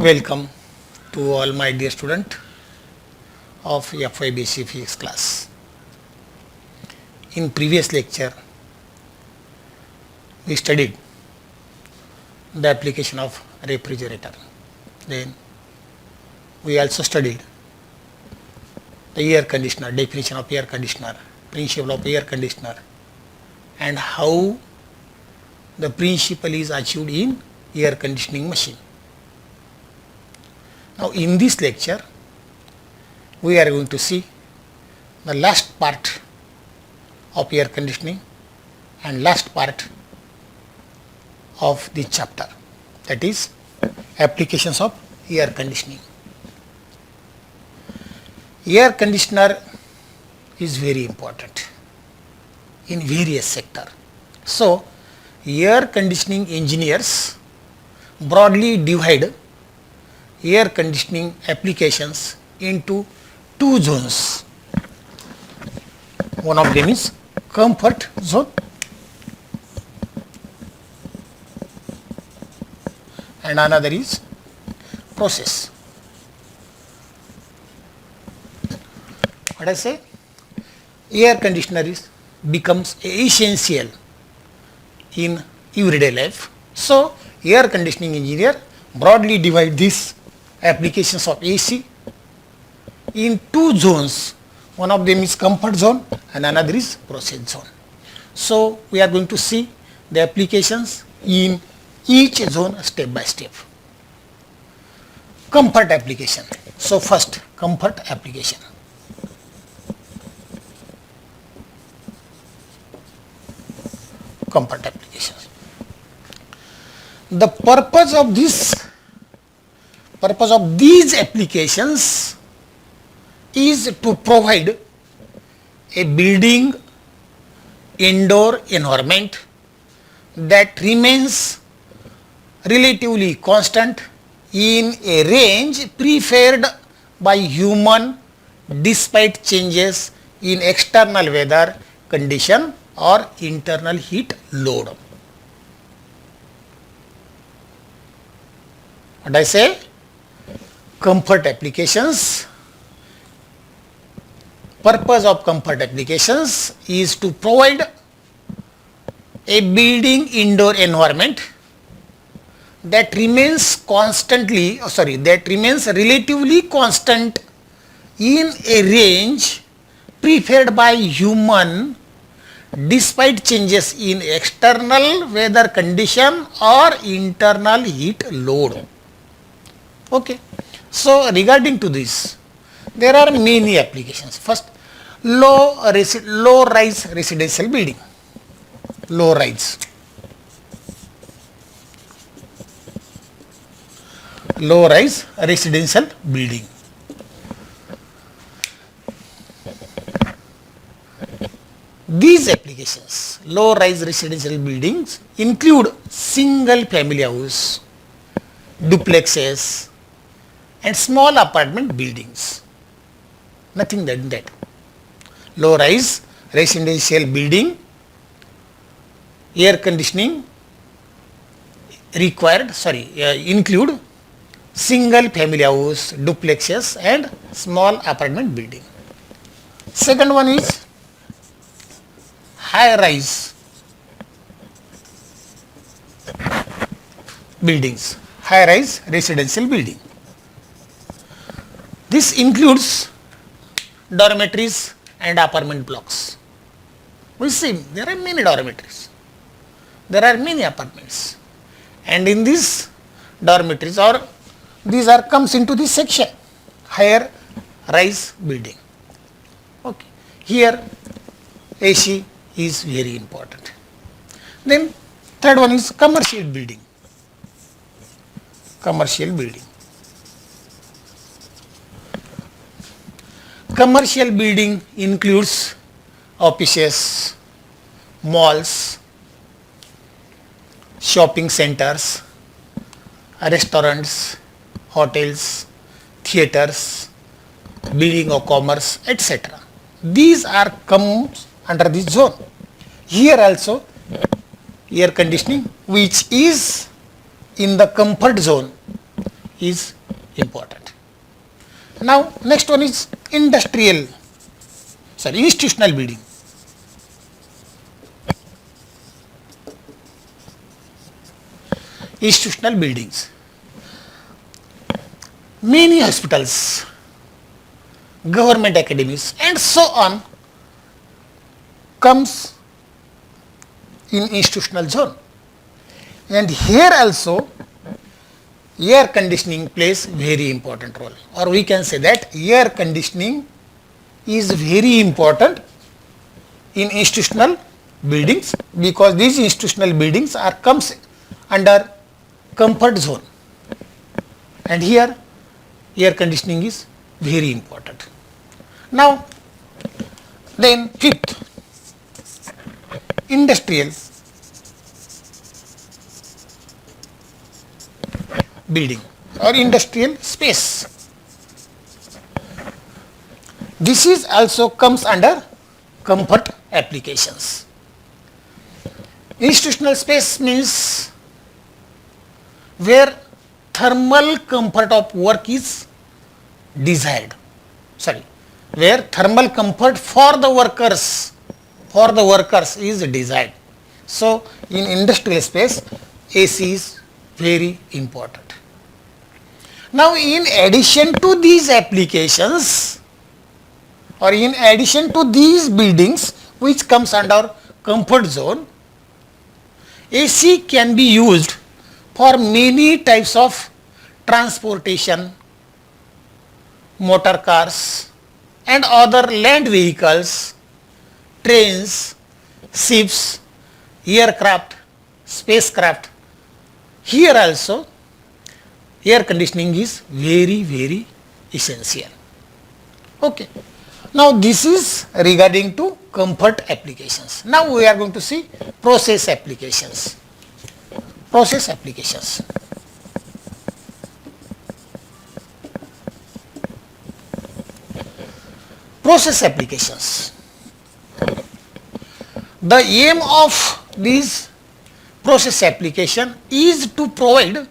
Welcome to all my dear student of FYBC physics class. In previous lecture, we studied the application of refrigerator. Then we also studied the air conditioner, definition of air conditioner, principle of air conditioner, and how the principle is achieved in air conditioning machine. Now in this lecture, we are going to see the last part of air conditioning and last part of the chapter, that is applications of air conditioning. Air conditioner is very important in various sectors. So air conditioning engineers broadly divide air conditioning applications into two zones. One of them is comfort zone and another is process. What I say? Air conditioner becomes essential in everyday life. So air conditioning engineer broadly divide these applications of AC in two zones. One of them is comfort zone and another is process zone. So we are going to see the applications in each zone step by step. Comfort application. So first, comfort application. Comfort applications. The purpose of these applications is to provide a building indoor environment that remains relatively constant in a range preferred by human despite changes in external weather condition or internal heat load. What I say? Comfort applications. Purpose of comfort applications is to provide a building indoor environment that remains relatively constant in a range preferred by human despite changes in external weather condition or internal heat load. Okay. So regarding to this, there are many applications. First, low-rise residential building. Low-rise residential building. These applications, low-rise residential buildings, include single family house, duplexes, and small apartment buildings. Nothing than that. Low-rise residential building, air conditioning include single family house, duplexes, and small apartment building. Second one is high-rise buildings, high-rise residential building. This includes dormitories and apartment blocks. We see there are many dormitories, there are many apartments, and in these dormitories comes into this section, higher rise building. Okay. Here AC is very important. Then third one is commercial building. Commercial building. Commercial building includes offices, malls, shopping centers, restaurants, hotels, theaters, building of commerce, etc. These are comes under this zone. Here also air conditioning, which is in the comfort zone, is important. Now next one is institutional building. Institutional buildings. Many hospitals, government academies and so on comes in institutional zone, and here also air conditioning plays very important role, or we can say that air conditioning is very important in institutional buildings, because these institutional buildings are comes under comfort zone, and here air conditioning is very important. Now then fifth, industrial building or industrial space. This is also comes under comfort applications. Institutional space means where thermal comfort of work is desired. Where thermal comfort for the workers is desired. So in industrial space, AC is very important. Now in addition to these applications, or in addition to these buildings which comes under comfort zone, AC can be used for many types of transportation, motor cars and other land vehicles, trains, ships, aircraft, spacecraft. Here also air conditioning is very, very essential. Okay. Now this is regarding to comfort applications. Now we are going to see process applications. Process applications. Process applications. The aim of this process application is to provide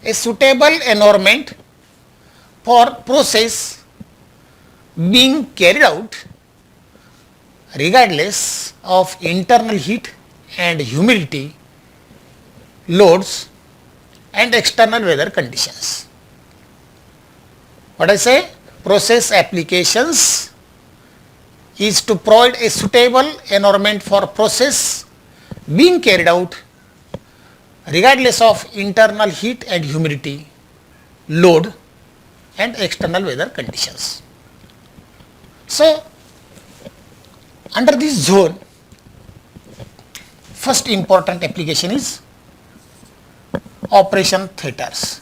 a suitable environment for process being carried out regardless of internal heat and humidity, loads and external weather conditions. What I say? Process applications is to provide a suitable environment for process being carried out regardless of internal heat and humidity, load and external weather conditions. So under this zone, first important application is operation theatres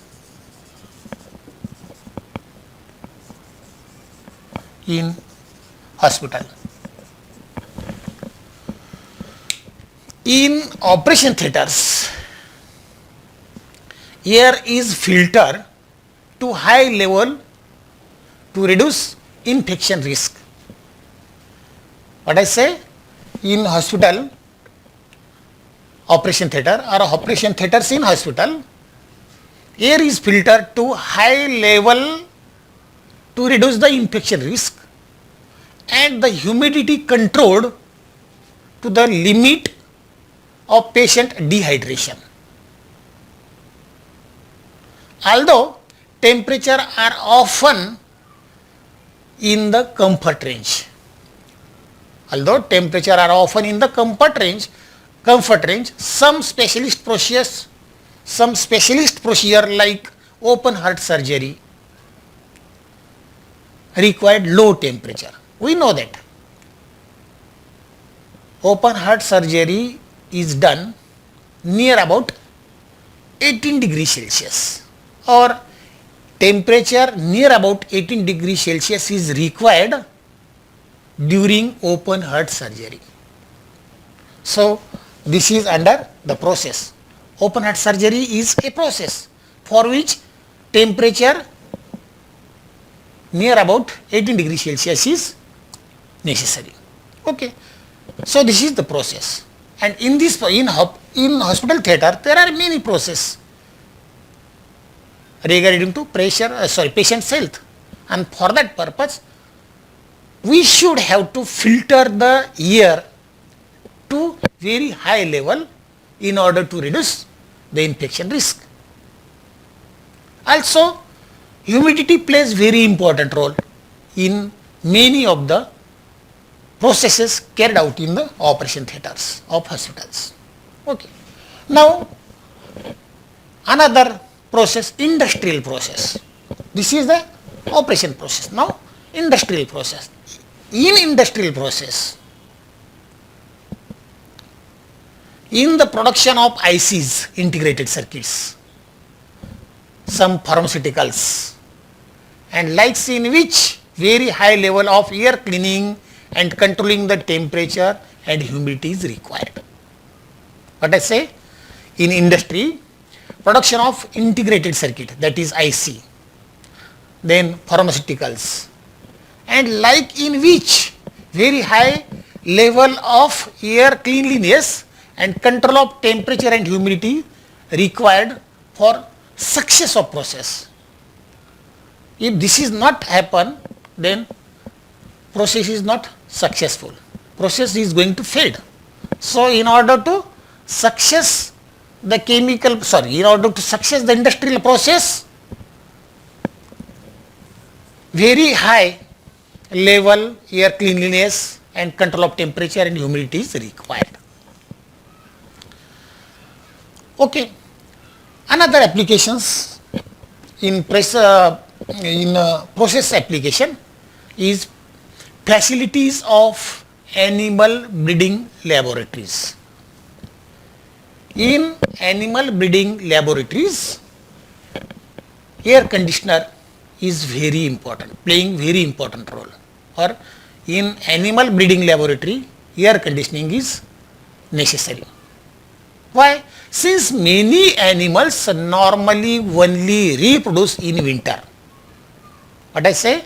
in hospital. In operation theatres, air is filtered to high level to reduce infection risk. What I say? In hospital, operation theatre or operation theatres in hospital, air is filtered to high level to reduce the infection risk, and the humidity controlled to the limit of patient dehydration. Although temperature are often in the comfort range. Although temperature are often in the comfort range, some specialist procedure like open heart surgery required low temperature. We know that open heart surgery is done near about 18 degrees Celsius, or temperature near about 18 degrees Celsius is required during open heart surgery. So this is under the process. Open heart surgery is a process for which temperature near about 18 degrees Celsius is necessary. Okay. So this is the process, and in this in hospital theatre there are many processes regarding to patient's health, and for that purpose we should have to filter the air to very high level in order to reduce the infection risk. Also, humidity plays very important role in many of the processes carried out in the operation theatres of hospitals. Okay. Now, another process, industrial process. This is the operation process. Now, industrial process. In industrial process, in the production of ICs, integrated circuits, some pharmaceuticals, and likes in which very high level of air cleaning and controlling the temperature and humidity is required. What I say, in industry, production of integrated circuit, that is IC, then pharmaceuticals, and like in which very high level of air cleanliness and control of temperature and humidity required for success of process. If this is not happen, then process is not successful. Process is going to fail. So, in order to success the in order to success the industrial process, very high level air cleanliness and control of temperature and humidity is required. Okay. Another applications in process application is facilities of animal breeding laboratories. In animal breeding laboratories, air conditioner is very important, playing very important role. Or in animal breeding laboratory, air conditioning is necessary. Why? Since many animals normally only reproduce in winter. What I say?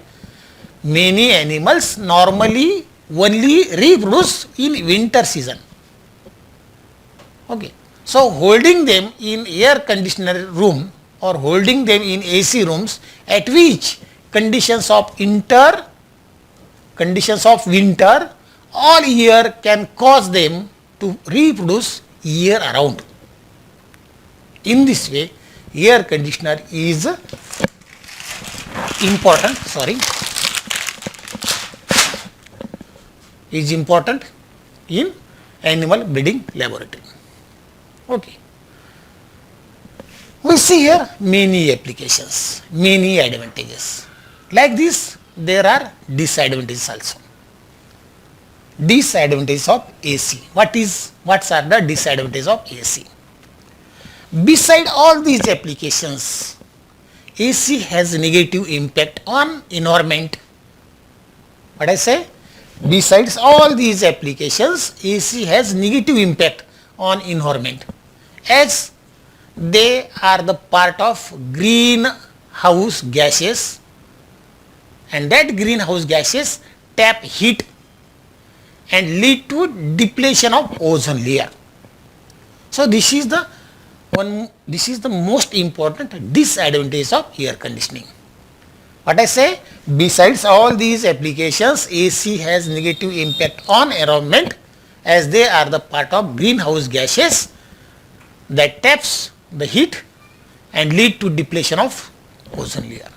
Many animals normally only reproduce in winter season. Okay. So, holding them in air conditioner room or holding them in AC rooms at which conditions of winter all year can cause them to reproduce year around. In this way, air conditioner is important, in animal breeding laboratory. Okay. We see here many applications, many advantages. Like this, there are disadvantages also. Disadvantages of AC. What are the disadvantages of AC? Beside all these applications, AC has negative impact on environment. What I say? Besides all these applications, AC has negative impact on environment, as they are the part of greenhouse gases, and that greenhouse gases trap heat and lead to depletion of ozone layer. So, this is the most important disadvantage of air conditioning. What I say? Besides all these applications, AC has negative impact on environment, as they are the part of greenhouse gases that traps the heat and lead to depletion of ozone layer.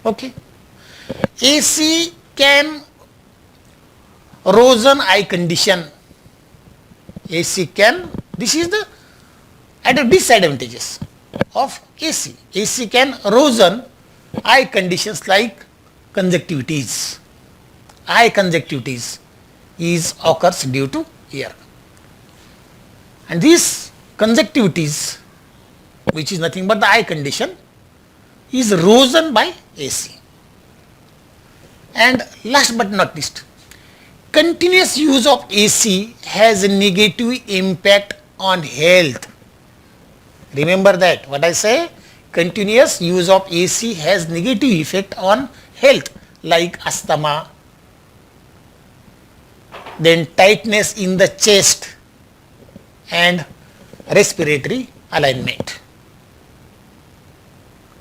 Okay. AC can worsen eye condition. AC can, this is the disadvantages of AC. AC can worsen eye conditions like conjunctivitis. Eye conjunctivitis occurs due to air. And this conjunctivitis, which is nothing but the eye condition, is worsened by AC. And last but not least, continuous use of AC has a negative impact on health. Remember that, what I say? Continuous use of AC has negative effect on health, like asthma, then tightness in the chest and respiratory alignment.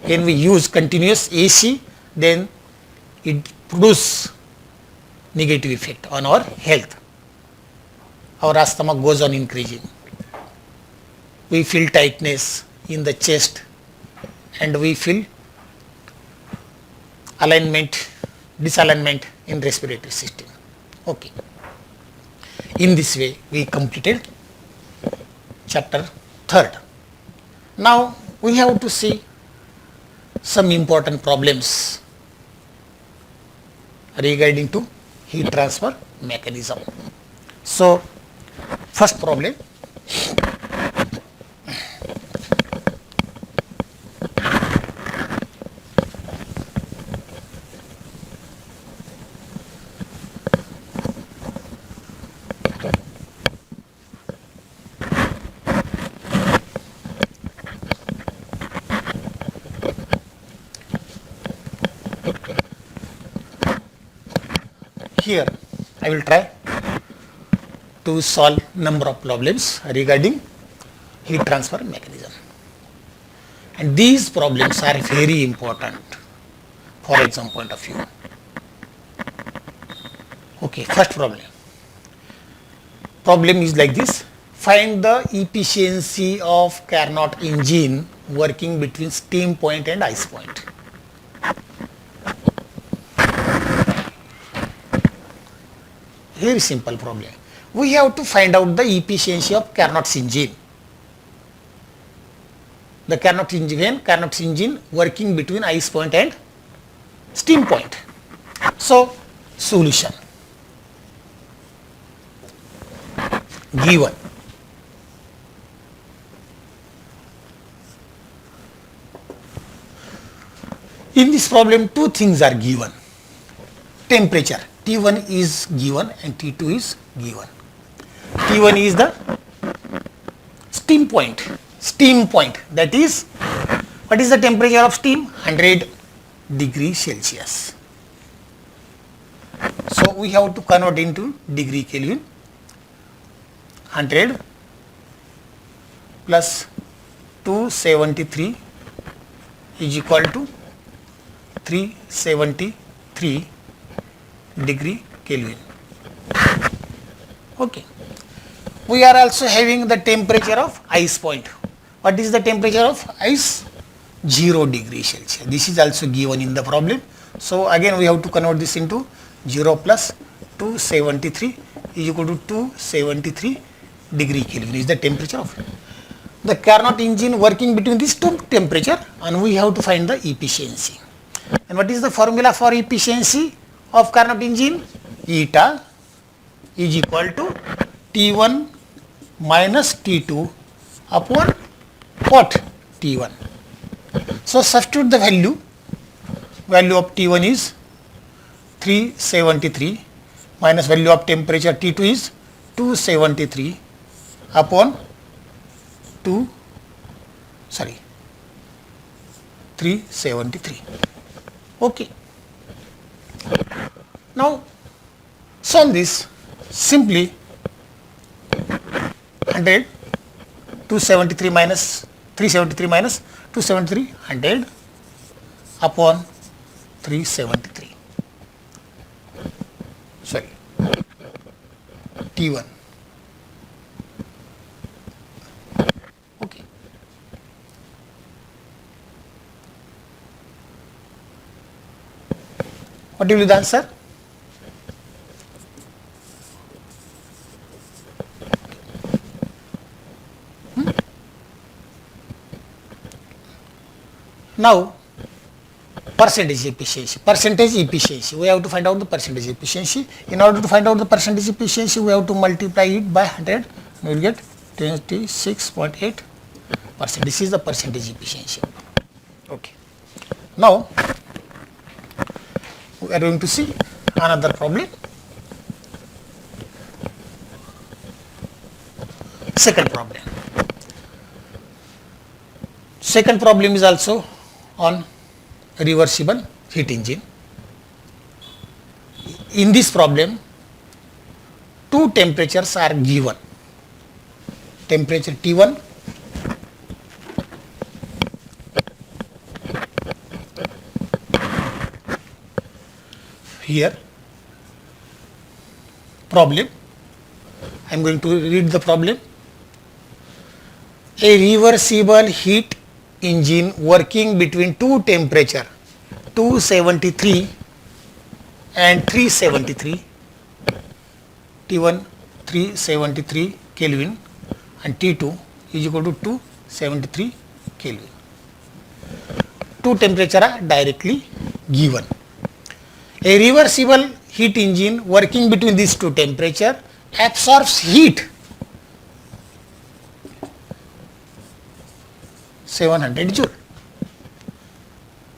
When we use continuous AC, then it produces negative effect on our health. Our asthma goes on increasing. We feel tightness in the chest and we feel disalignment in respiratory system. Okay. In this way, we completed chapter 3rd. Now, we have to see some important problems regarding to heat transfer mechanism. So, first problem, here I will try to solve number of problems regarding heat transfer mechanism, and these problems are very important for exam point of view. Okay, first problem is like this: find the efficiency of Carnot engine working between steam point and ice point. Very simple problem. We have to find out the efficiency of Carnot's engine. The Carnot engine working between ice point and steam point. So, solution given. In this problem, two things are given. Temperature T1 is given and T2 is given. T1 is the steam point, that is, what is the temperature of steam? 100 degrees Celsius. So, we have to convert into degree Kelvin. 100 plus 273 is equal to 373 degree Kelvin. Okay. We are also having the temperature of ice point. What is the temperature of ice? 0 degree Celsius. This is also given in the problem. So, again we have to convert this into 0 plus 273 is equal to 273 degree Kelvin is the temperature of the Carnot engine working between these two temperature, and we have to find the efficiency. And what is the formula for efficiency of Carnot engine? Eta is equal to T1 minus T2 upon what? T1. So, substitute the value of T1 is 373 minus value of temperature T2 is 273 upon 373. Okay. Now, solve this simply. 100 273 minus 373 minus 273 100 upon 373. Sorry, T1. Okay. What will be the answer? Now, percentage efficiency. We have to find out the percentage efficiency. In order to find out the percentage efficiency, we have to multiply it by 100. We will get 26.8%. This is the percentage efficiency. Okay. Now, we are going to see another problem. Second problem is also on reversible heat engine. In this problem, two temperatures are given. Temperature T1 here problem. I am going to read the problem. A reversible heat engine working between two temperature 273 and 373, T1 373 Kelvin and T2 is equal to 273 Kelvin. Two temperature are directly given. A reversible heat engine working between these two temperature absorbs heat 700 joule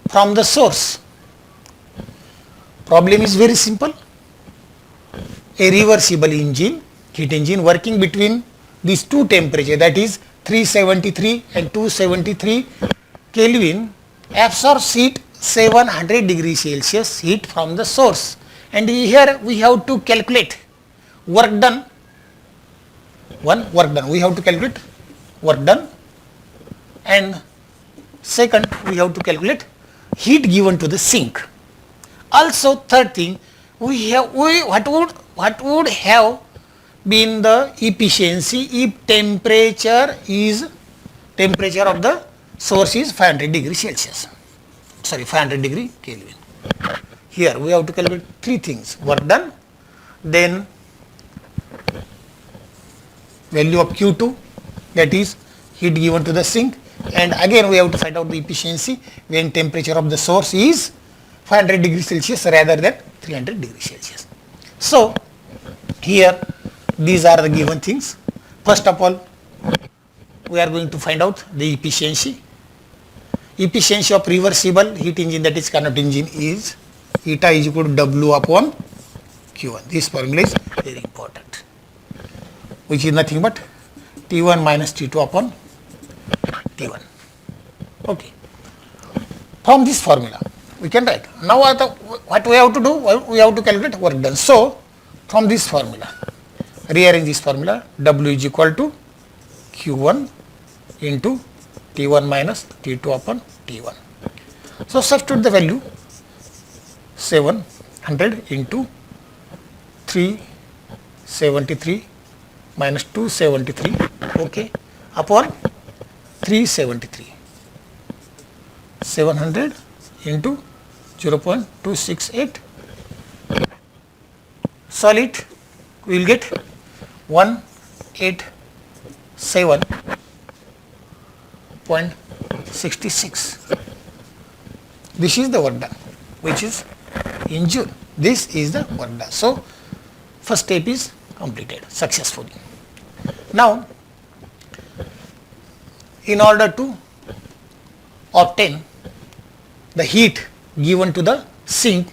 from the source. Problem is very simple. A reversible engine, heat engine working between these two temperature, that is 373 and 273 Kelvin, absorbs heat 700 degree Celsius heat from the source, and here we have to calculate work done. We have to calculate work done, and second we have to calculate heat given to the sink. Also third thing, what would have been the efficiency if temperature of the source is 500 degree Celsius, 500 degree Kelvin. Here we have to calculate three things: work done, then value of Q2, that is heat given to the sink, and again we have to find out the efficiency when temperature of the source is 500 degrees Celsius rather than 300 degrees Celsius. So here these are the given things. First of all, we are going to find out the efficiency. Efficiency of reversible heat engine, that is Carnot engine, is eta is equal to W upon Q1. This formula is very important, which is nothing but T1 minus T2 upon T1. Okay. From this formula we can write. Now what we have to do? We have to calculate work done. So from this formula, rearrange this formula. W is equal to Q1 into T1 minus T2 upon T1. So substitute the value 700 into 373 minus 273, okay, upon 373. 700 into 0.268. Solve it, we will get 187.66. This is the work done, which is in Joule. This is the work done. So first step is completed successfully. Now in order to obtain the heat given to the sink,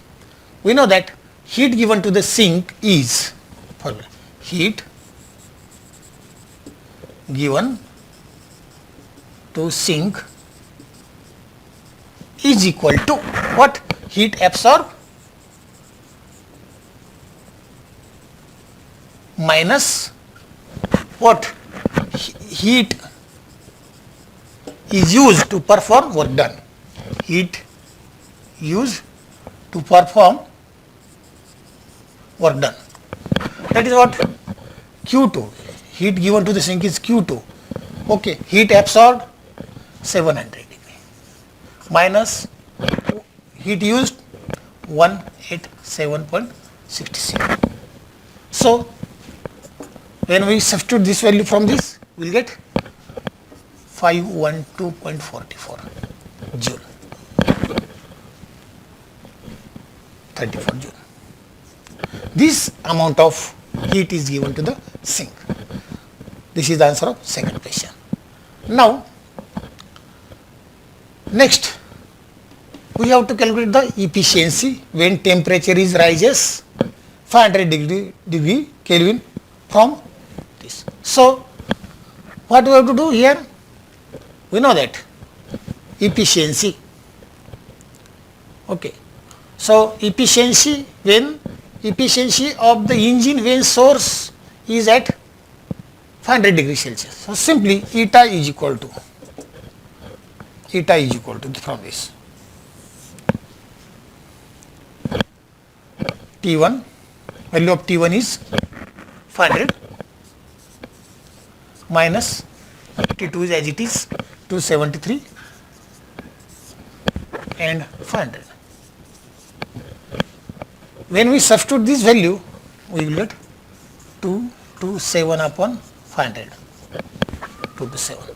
we know that heat given to the sink is heat given to sink is equal to what? Heat absorbed minus what? Heat is used to perform work done. Heat used to perform work done. That is what? Q2. Heat given to the sink is Q2. Okay. Heat absorbed 700 degree minus heat used 187.66. So when we substitute this value from this, we will get 512.44 Joule, 34 Joule. This amount of heat is given to the sink. This is the answer of second question. Now next we have to calculate the efficiency when temperature is rises 500 degree Kelvin from this. So what we have to do here? We know that efficiency. Okay. So efficiency of the engine when source is at 500 degrees Celsius. So simply eta is equal to from this T1, value of T1 is 500 minus T2 is as it is 273 and 500. When we substitute this value, we will get 227 upon 500. 227.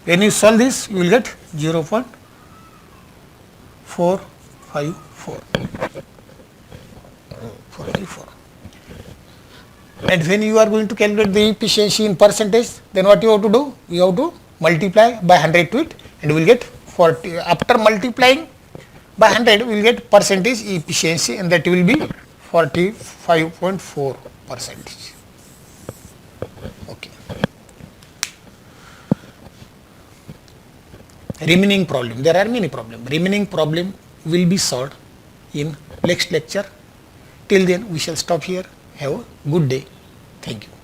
When you solve this, you will get 0.454. 454. And when you are going to calculate the efficiency in percentage, then what you have to do? You have to multiply by 100 to it, and we will get 40. After multiplying by 100, we will get percentage efficiency, and that will be 45.4 percentage. Okay. Remaining problem. There are many problems. Remaining problem will be solved in next lecture. Till then, we shall stop here. Have a good day. Thank you.